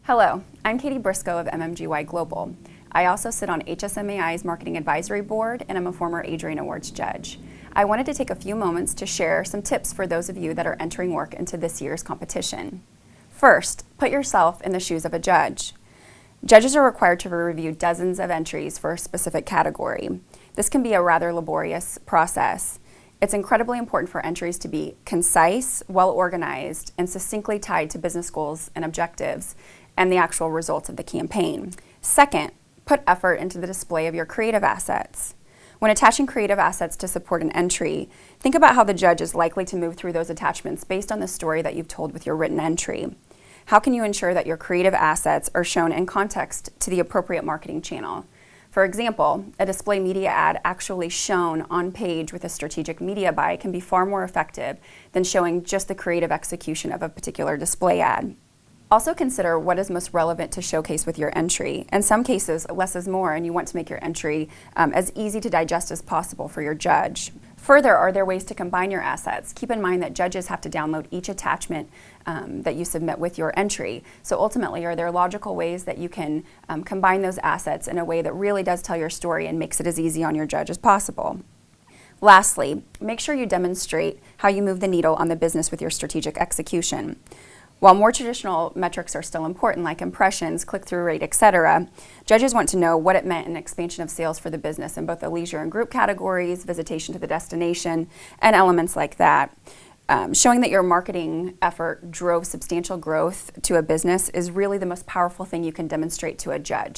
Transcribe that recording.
Hello, I'm Katie Briscoe of MMGY Global. I also sit on HSMAI's Marketing Advisory Board, and I'm a former Adrian Awards judge. I wanted to take a few moments to share some tips for those of you that are entering work into this year's competition. First, put yourself in the shoes of a judge. Judges are required to review dozens of entries for a specific category. This can be a rather laborious process. It's incredibly important for entries to be concise, well-organized, and succinctly tied to business goals and objectives and the actual results of the campaign. Second, put effort into the display of your creative assets. When attaching creative assets to support an entry, think about how the judge is likely to move through those attachments based on the story that you've told with your written entry. How can you ensure that your creative assets are shown in context to the appropriate marketing channel? For example, a display media ad actually shown on page with a strategic media buy can be far more effective than showing just the creative execution of a particular display ad. Also consider what is most relevant to showcase with your entry. In some cases, less is more, and you want to make your entry as easy to digest as possible for your judge. Further, are there ways to combine your assets? Keep in mind that judges have to download each attachment that you submit with your entry. So ultimately, are there logical ways that you can combine those assets in a way that really does tell your story and makes it as easy on your judge as possible? Lastly, make sure you demonstrate how you move the needle on the business with your strategic execution. While more traditional metrics are still important, like impressions, click-through rate, etc., judges want to know what it meant in expansion of sales for the business in both the leisure and group categories, visitation to the destination, and elements like that. Showing that your marketing effort drove substantial growth to a business is really the most powerful thing you can demonstrate to a judge.